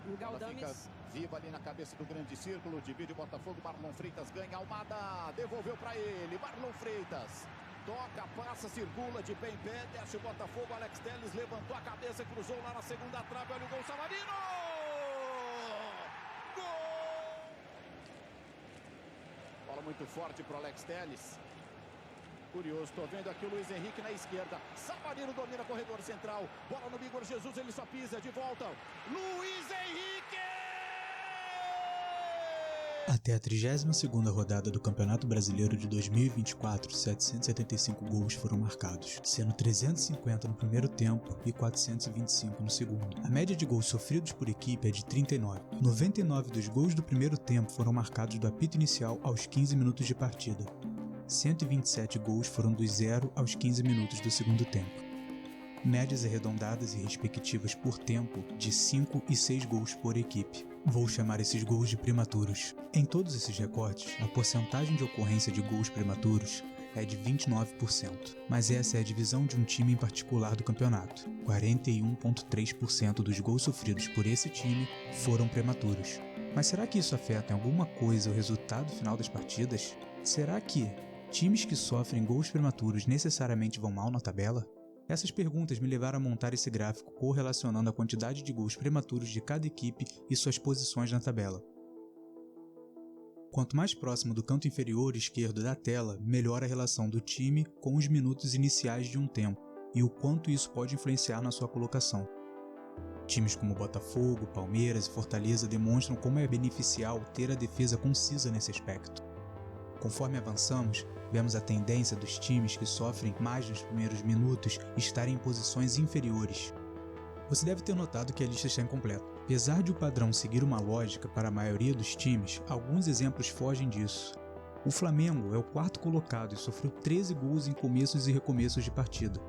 O Ela fica Galdames viva ali na cabeça do grande círculo, divide o Botafogo, Marlon Freitas ganha, Almada devolveu para ele, Marlon Freitas toca, passa, circula de pé em pé, desce o Botafogo, Alex Telles levantou a cabeça, cruzou lá na segunda trave, olha o gol, Savarino! Gol! Bola muito forte para o Alex Telles. Curioso, estou vendo aqui o Luiz Henrique na esquerda. Savarino domina corredor central. Bola no Igor Jesus, ele só pisa de volta. Luiz Henrique! Até a 32ª rodada do Campeonato Brasileiro de 2024, 775 gols foram marcados, sendo 350 no primeiro tempo e 425 no segundo. A média de gols sofridos por equipe é de 39. 99 dos gols do primeiro tempo foram marcados do apito inicial aos 15 minutos de partida. 127 gols foram dos 0 aos 15 minutos do segundo tempo. Médias arredondadas e respectivas por tempo de 5 e 6 gols por equipe. Vou chamar esses gols de prematuros. Em todos esses recortes, a porcentagem de ocorrência de gols prematuros é de 29%, mas essa é a divisão de um time em particular do campeonato. 41,3% dos gols sofridos por esse time foram prematuros. Mas será que isso afeta em alguma coisa o resultado final das partidas? Será que times que sofrem gols prematuros necessariamente vão mal na tabela? Essas perguntas me levaram a montar esse gráfico correlacionando a quantidade de gols prematuros de cada equipe e suas posições na tabela. Quanto mais próximo do canto inferior esquerdo da tela, melhor a relação do time com os minutos iniciais de um tempo e o quanto isso pode influenciar na sua colocação. Times como Botafogo, Palmeiras e Fortaleza demonstram como é beneficial ter a defesa concisa nesse aspecto. Conforme avançamos, vemos a tendência dos times que sofrem mais nos primeiros minutos estarem em posições inferiores. Você deve ter notado que a lista está incompleta. Apesar de o padrão seguir uma lógica para a maioria dos times, alguns exemplos fogem disso. O Flamengo é o quarto colocado e sofreu 13 gols em começos e recomeços de partida.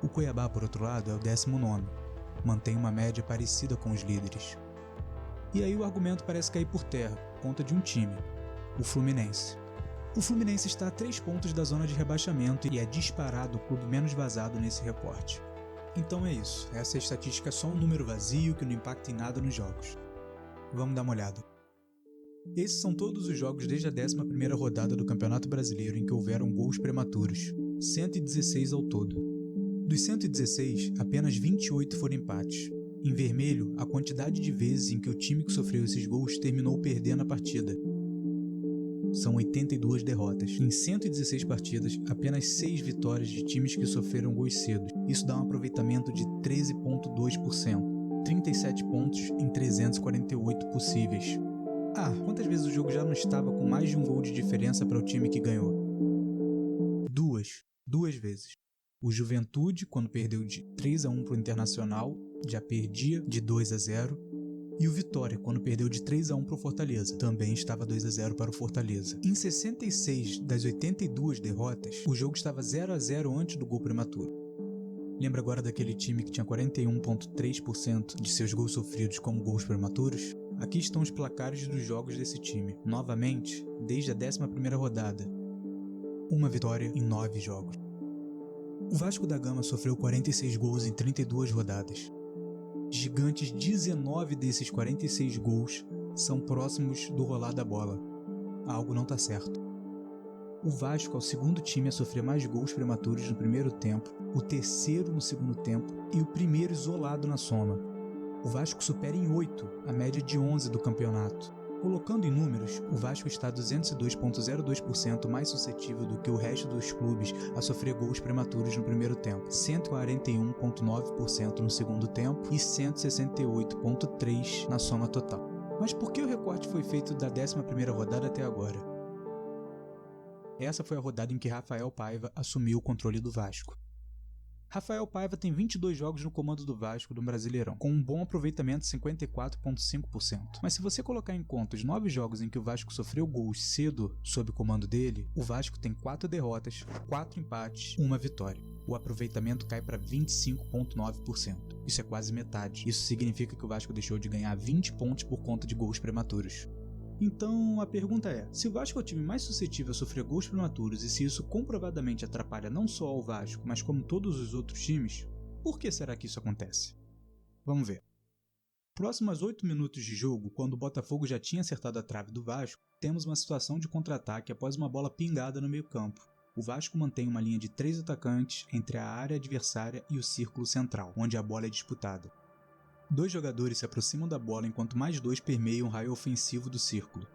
O Cuiabá, por outro lado, é o 19º. Mantém uma média parecida com os líderes. E aí o argumento parece cair por terra, por conta de um time, o Fluminense. O Fluminense está a 3 pontos da zona de rebaixamento e é disparado o clube menos vazado nesse recorte. Então é isso, essa estatística é só um número vazio que não impacta em nada nos jogos. Vamos dar uma olhada. Esses são todos os jogos desde a 11ª rodada do Campeonato Brasileiro em que houveram gols prematuros, 116 ao todo. Dos 116, apenas 28 foram empates. Em vermelho, a quantidade de vezes em que o time que sofreu esses gols terminou perdendo a partida. São 82 derrotas. Em 116 partidas, apenas 6 vitórias de times que sofreram gols cedo. Isso dá um aproveitamento de 13,2%. 37 pontos em 348 possíveis. Quantas vezes o jogo já não estava com mais de um gol de diferença para o time que ganhou? Duas vezes. O Juventude, quando perdeu de 3-1 para o Internacional, já perdia de 2-0. E o Vitória, quando perdeu de 3-1 para o Fortaleza, também estava 2-0 para o Fortaleza. Em 66 das 82 derrotas, o jogo estava 0-0 antes do gol prematuro. Lembra agora daquele time que tinha 41,3% de seus gols sofridos como gols prematuros? Aqui estão os placares dos jogos desse time. Novamente, desde a 11ª rodada. Uma vitória em 9 jogos. O Vasco da Gama sofreu 46 gols em 32 rodadas. Gigantes, 19 desses 46 gols são próximos do rolar da bola. Algo não está certo. O Vasco é o segundo time a sofrer mais gols prematuros no primeiro tempo, o terceiro no segundo tempo e o primeiro isolado na soma. O Vasco supera em 8 a média de 11 do campeonato. Colocando em números, o Vasco está 202,02% mais suscetível do que o resto dos clubes a sofrer gols prematuros no primeiro tempo, 141,9% no segundo tempo e 168,3% na soma total. Mas por que o recorte foi feito da 11ª rodada até agora? Essa foi a rodada em que Rafael Paiva assumiu o controle do Vasco. Rafael Paiva tem 22 jogos no comando do Vasco do Brasileirão, com um bom aproveitamento de 54,5%. Mas se você colocar em conta os 9 jogos em que o Vasco sofreu gols cedo sob o comando dele, o Vasco tem 4 derrotas, 4 empates, 1 vitória. O aproveitamento cai para 25,9%. Isso é quase metade. Isso significa que o Vasco deixou de ganhar 20 pontos por conta de gols prematuros. Então, a pergunta é, se o Vasco é o time mais suscetível a sofrer gols prematuros e se isso comprovadamente atrapalha não só o Vasco, mas como todos os outros times, por que será que isso acontece? Vamos ver. Próximos 8 minutos de jogo, quando o Botafogo já tinha acertado a trave do Vasco, temos uma situação de contra-ataque após uma bola pingada no meio-campo. O Vasco mantém uma linha de 3 atacantes entre a área adversária e o círculo central, onde a bola é disputada. 2 jogadores se aproximam da bola enquanto mais 2 permeiam o raio ofensivo do círculo.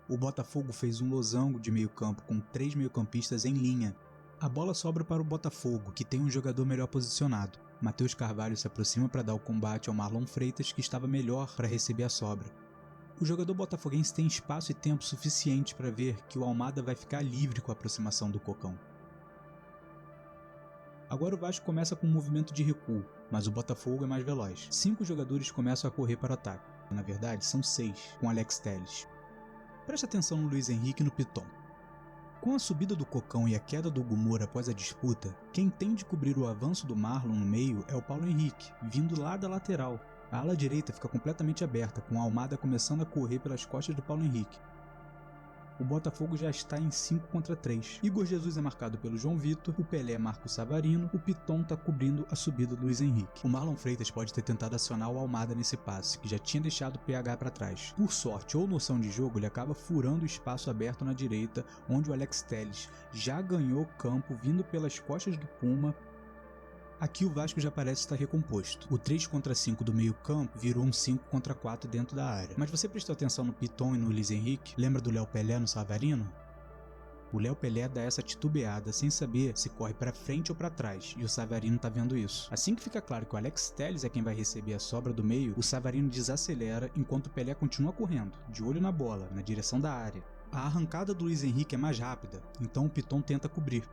O Botafogo fez um losango de meio-campo com 3 meio-campistas em linha. A bola sobra para o Botafogo, que tem um jogador melhor posicionado. Matheus Carvalho se aproxima para dar o combate ao Marlon Freitas, que estava melhor para receber a sobra. O jogador botafoguense tem espaço e tempo suficiente para ver que o Almada vai ficar livre com a aproximação do Cocão. Agora o Vasco começa com um movimento de recuo, mas o Botafogo é mais veloz. 5 jogadores começam a correr para o ataque. Na verdade, são 6, com Alex Telles. Preste atenção no Luiz Henrique e no Piton. Com a subida do Cocão e a queda do Hugo Moura após a disputa, quem tem de cobrir o avanço do Marlon no meio é o Paulo Henrique, vindo lá da lateral. A ala direita fica completamente aberta, com a Almada começando a correr pelas costas do Paulo Henrique. O Botafogo já está em 5 contra 3. Igor Jesus é marcado pelo João Vitor, o Pelé marca o Savarino, o Piton está cobrindo a subida do Luiz Henrique. O Marlon Freitas pode ter tentado acionar o Almada nesse passe, que já tinha deixado o PH para trás. Por sorte ou noção de jogo, ele acaba furando o espaço aberto na direita, onde o Alex Telles já ganhou campo vindo pelas costas do Puma. Aqui o Vasco já parece estar recomposto. O 3 contra 5 do meio campo virou um 5 contra 4 dentro da área. Mas você prestou atenção no Piton e no Luiz Henrique? Lembra do Léo Pelé no Savarino? O Léo Pelé dá essa titubeada sem saber se corre para frente ou para trás, e o Savarino tá vendo isso. Assim que fica claro que o Alex Telles é quem vai receber a sobra do meio, o Savarino desacelera enquanto o Pelé continua correndo, de olho na bola, na direção da área. A arrancada do Luiz Henrique é mais rápida, então o Piton tenta cobrir.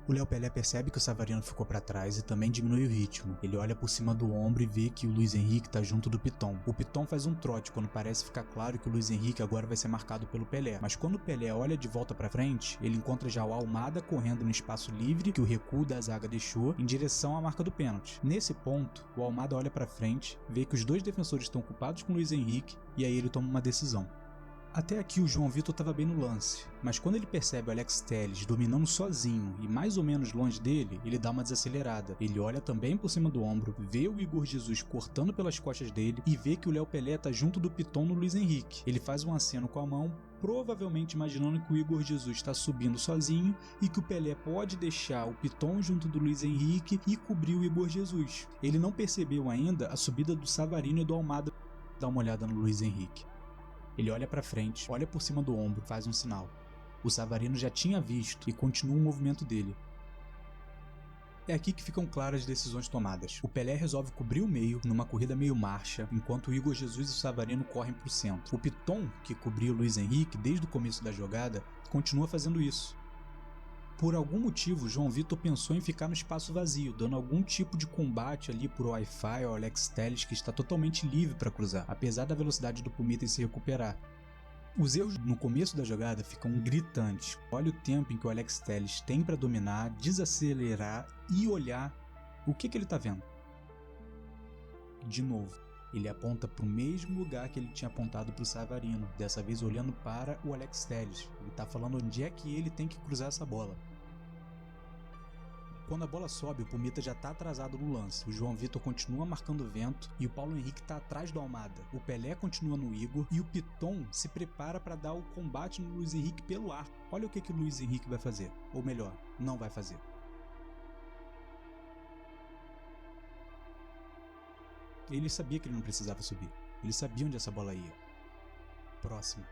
O Léo Pelé percebe que o Savarino ficou para trás e também diminui o ritmo. Ele olha por cima do ombro e vê que o Luiz Henrique está junto do Piton. O Piton faz um trote quando parece ficar claro que o Luiz Henrique agora vai ser marcado pelo Pelé. Mas quando o Pelé olha de volta para frente, ele encontra já o Almada correndo no espaço livre que o recuo da zaga deixou em direção à marca do pênalti. Nesse ponto, o Almada olha para frente, vê que os 2 defensores estão ocupados com o Luiz Henrique e aí ele toma uma decisão. Até aqui o João Vitor estava bem no lance, mas quando ele percebe o Alex Telles dominando sozinho e mais ou menos longe dele, ele dá uma desacelerada. Ele olha também por cima do ombro, vê o Igor Jesus cortando pelas costas dele e vê que o Léo Pelé está junto do Piton no Luiz Henrique. Ele faz um aceno com a mão, provavelmente imaginando que o Igor Jesus está subindo sozinho e que o Pelé pode deixar o Piton junto do Luiz Henrique e cobrir o Igor Jesus. Ele não percebeu ainda a subida do Savarino e do Almada. Dá uma olhada no Luiz Henrique. Ele olha para frente, olha por cima do ombro, faz um sinal. O Savarino já tinha visto e continua o movimento dele. É aqui que ficam claras as decisões tomadas. O Pelé resolve cobrir o meio numa corrida meio marcha, enquanto o Igor Jesus e o Savarino correm para o centro. O Piton, que cobria o Luiz Henrique desde o começo da jogada, continua fazendo isso. Por algum motivo, João Vitor pensou em ficar no espaço vazio, dando algum tipo de combate ali por Wi-Fi ao Alex Telles, que está totalmente livre para cruzar, apesar da velocidade do Pumita em se recuperar. Os erros no começo da jogada ficam gritantes. Olha o tempo em que o Alex Telles tem para dominar, desacelerar e olhar. O que ele está vendo? De novo, ele aponta para o mesmo lugar que ele tinha apontado para o Savarino, dessa vez olhando para o Alex Telles. Ele está falando onde é que ele tem que cruzar essa bola. Quando a bola sobe, o Pumita já está atrasado no lance. O João Vitor continua marcando o vento e o Paulo Henrique está atrás do Almada. O Pelé continua no Igor e o Piton se prepara para dar o combate no Luiz Henrique pelo ar. Olha o que o Luiz Henrique vai fazer. Ou melhor, não vai fazer. Ele sabia que ele não precisava subir. Ele sabia onde essa bola ia. Próximo.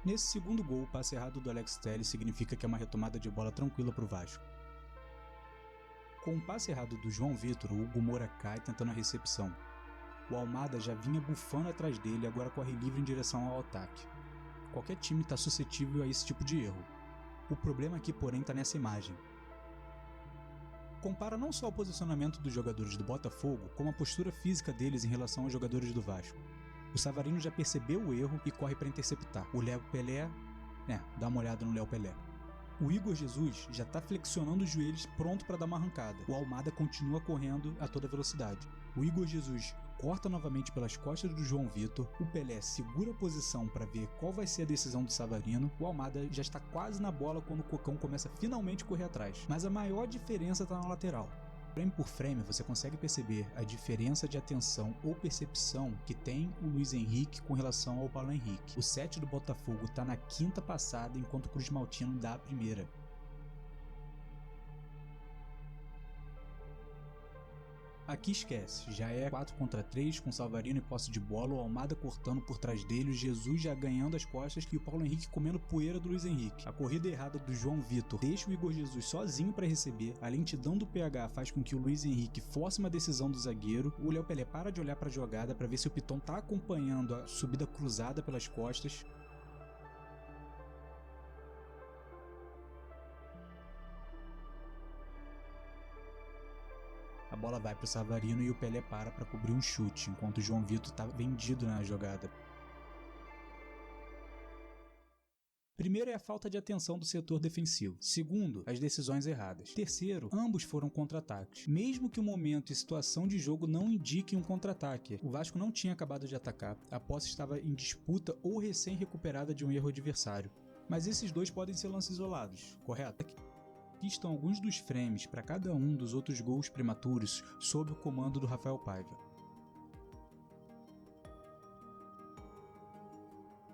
Nesse segundo gol, o passe errado do Alex Telles significa que é uma retomada de bola tranquila para o Vasco. Com o passe errado do João Vitor, o Hugo Moura cai tentando a recepção. O Almada já vinha bufando atrás dele e agora corre livre em direção ao ataque. Qualquer time está suscetível a esse tipo de erro. O problema aqui, porém, está nessa imagem. Compara não só o posicionamento dos jogadores do Botafogo, como a postura física deles em relação aos jogadores do Vasco. O Savarino já percebeu o erro e corre para interceptar. O Léo Pelé... dá uma olhada no Léo Pelé. O Igor Jesus já está flexionando os joelhos pronto para dar uma arrancada. O Almada continua correndo a toda velocidade. O Igor Jesus corta novamente pelas costas do João Vitor. O Pelé segura a posição para ver qual vai ser a decisão do Savarino. O Almada já está quase na bola quando o Cocão começa finalmente a correr atrás. Mas a maior diferença está na lateral. Frame por frame, você consegue perceber a diferença de atenção ou percepção que tem o Luiz Henrique com relação ao Paulo Henrique. O set do Botafogo está na quinta passada, enquanto o Cruz Maltino dá a primeira. Aqui esquece, já é 4 contra 3 com Savarino em posse de bola, o Almada cortando por trás dele, o Jesus já ganhando as costas e o Paulo Henrique comendo poeira do Luiz Henrique. A corrida errada do João Vitor deixa o Igor Jesus sozinho para receber, a lentidão do PH faz com que o Luiz Henrique force uma decisão do zagueiro, o Léo Pelé para de olhar para a jogada para ver se o Piton tá acompanhando a subida cruzada pelas costas. A bola vai para o Savarino e o Pelé para cobrir um chute, enquanto o João Vitor está vendido na jogada. Primeiro é a falta de atenção do setor defensivo. Segundo, as decisões erradas. Terceiro, ambos foram contra-ataques. Mesmo que o momento e situação de jogo não indiquem um contra-ataque, o Vasco não tinha acabado de atacar, a posse estava em disputa ou recém-recuperada de um erro adversário. Mas esses dois podem ser lances isolados, correto? Aqui estão alguns dos frames para cada um dos outros gols prematuros sob o comando do Rafael Paiva.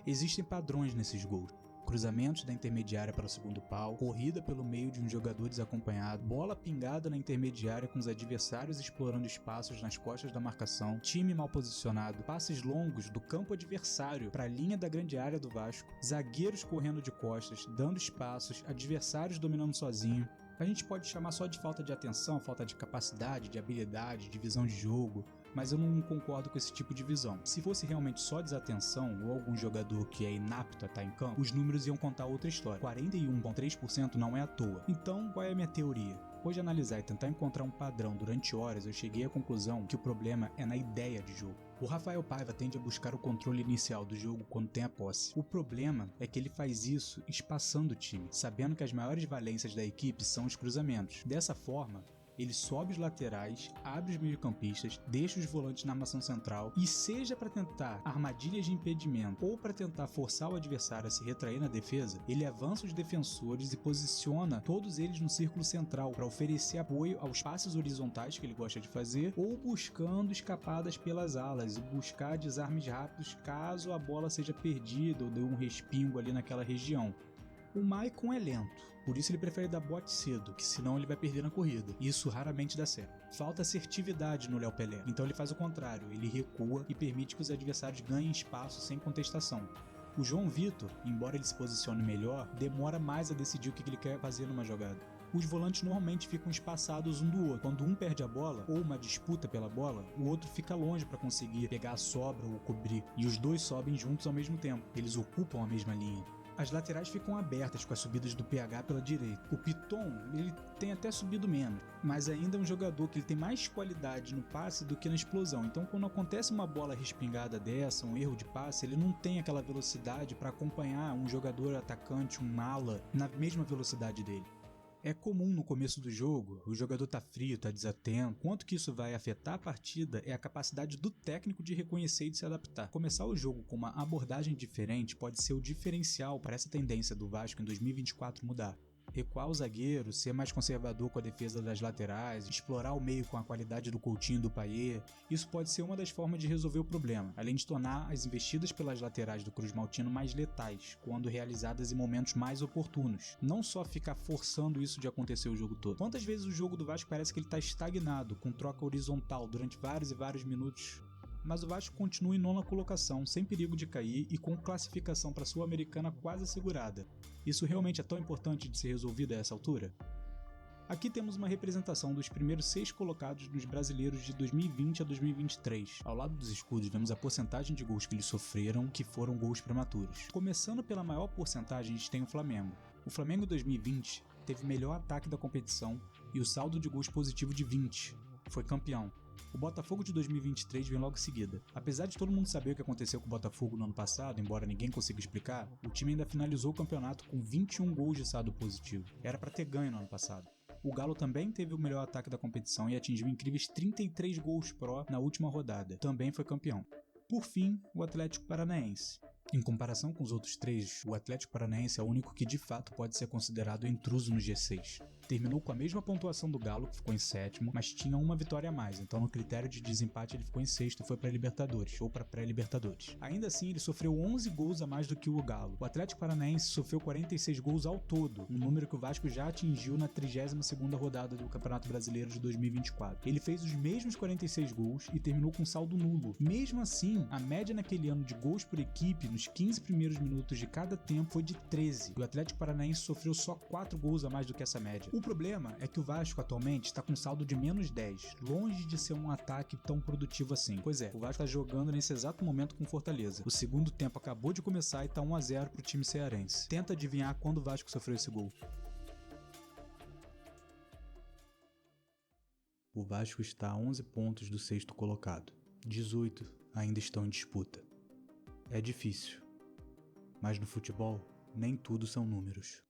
Existem padrões nesses gols. Cruzamentos da intermediária para o segundo pau, corrida pelo meio de um jogador desacompanhado, bola pingada na intermediária com os adversários explorando espaços nas costas da marcação, time mal posicionado, passes longos do campo adversário para a linha da grande área do Vasco, zagueiros correndo de costas, dando espaços, adversários dominando sozinho. A gente pode chamar só de falta de atenção, falta de capacidade, de habilidade, de visão de jogo, mas eu não concordo com esse tipo de visão. Se fosse realmente só desatenção ou algum jogador que é inapto a estar em campo, os números iam contar outra história. 41,3% não é à toa. Então, qual é a minha teoria? Depois de analisar e tentar encontrar um padrão durante horas, eu cheguei à conclusão que o problema é na ideia de jogo. O Rafael Paiva tende a buscar o controle inicial do jogo quando tem a posse. O problema é que ele faz isso espaçando o time, sabendo que as maiores valências da equipe são os cruzamentos. Dessa forma, ele sobe os laterais, abre os meio-campistas, deixa os volantes na armação central e, seja para tentar armadilhas de impedimento ou para tentar forçar o adversário a se retrair na defesa, ele avança os defensores e posiciona todos eles no círculo central para oferecer apoio aos passes horizontais que ele gosta de fazer ou buscando escapadas pelas alas e buscar desarmes rápidos caso a bola seja perdida ou dê um respingo ali naquela região. O Maicon é lento, por isso ele prefere dar bote cedo, que senão ele vai perder na corrida. Isso raramente dá certo. Falta assertividade no Léo Pelé, então ele faz o contrário, ele recua e permite que os adversários ganhem espaço sem contestação. O João Vitor, embora ele se posicione melhor, demora mais a decidir o que ele quer fazer numa jogada. Os volantes normalmente ficam espaçados um do outro. Quando um perde a bola, ou uma disputa pela bola, o outro fica longe para conseguir pegar a sobra ou cobrir, e os dois sobem juntos ao mesmo tempo. Eles ocupam a mesma linha. As laterais ficam abertas com as subidas do PH pela direita. O Piton, ele tem até subido menos, mas ainda é um jogador que ele tem mais qualidade no passe do que na explosão. Então, quando acontece uma bola respingada dessa, um erro de passe, ele não tem aquela velocidade para acompanhar um jogador atacante, um ala, na mesma velocidade dele. É comum no começo do jogo, o jogador tá frio, tá desatento. Quanto que isso vai afetar a partida é a capacidade do técnico de reconhecer e de se adaptar. Começar o jogo com uma abordagem diferente pode ser o diferencial para essa tendência do Vasco em 2024 mudar. Recuar o zagueiro, ser mais conservador com a defesa das laterais, explorar o meio com a qualidade do Coutinho e do Payet, isso pode ser uma das formas de resolver o problema, além de tornar as investidas pelas laterais do Cruz Maltino mais letais, quando realizadas em momentos mais oportunos. Não só ficar forçando isso de acontecer o jogo todo. Quantas vezes o jogo do Vasco parece que ele está estagnado, com troca horizontal durante vários e vários minutos? Mas o Vasco continua em nona colocação, sem perigo de cair e com classificação para a Sul-Americana quase assegurada. Isso realmente é tão importante de ser resolvido a essa altura? Aqui temos uma representação dos primeiros 6 colocados nos brasileiros de 2020 a 2023. Ao lado dos escudos vemos a porcentagem de gols que eles sofreram, que foram gols prematuros. Começando pela maior porcentagem, a gente tem o Flamengo. O Flamengo 2020 teve o melhor ataque da competição e o saldo de gols positivo de 20. Foi campeão. O Botafogo de 2023 vem logo em seguida. Apesar de todo mundo saber o que aconteceu com o Botafogo no ano passado, embora ninguém consiga explicar, o time ainda finalizou o campeonato com 21 gols de saldo positivo. Era para ter ganho no ano passado. O Galo também teve o melhor ataque da competição e atingiu incríveis 33 gols pró na última rodada. Também foi campeão. Por fim, o Atlético Paranaense. Em comparação com os outros 3, o Atlético Paranaense é o único que de fato pode ser considerado intruso no G6. terminou com a mesma pontuação do Galo, que ficou em sétimo, mas tinha uma vitória a mais, então no critério de desempate ele ficou em sexto e foi para Libertadores, ou para pré-Libertadores. Ainda assim, ele sofreu 11 gols a mais do que o Galo. O Atlético Paranaense sofreu 46 gols ao todo, um número que o Vasco já atingiu na 32ª rodada do Campeonato Brasileiro de 2024. Ele fez os mesmos 46 gols e terminou com saldo nulo. Mesmo assim, a média naquele ano de gols por equipe nos 15 primeiros minutos de cada tempo foi de 13. O Atlético Paranaense sofreu só 4 gols a mais do que essa média. O problema é que o Vasco atualmente está com saldo de menos 10, longe de ser um ataque tão produtivo assim. Pois é, o Vasco está jogando nesse exato momento com Fortaleza. O segundo tempo acabou de começar e tá 1-0 pro time cearense. Tenta adivinhar quando o Vasco sofreu esse gol. O Vasco está a 11 pontos do sexto colocado. 18 ainda estão em disputa. É difícil, mas no futebol nem tudo são números.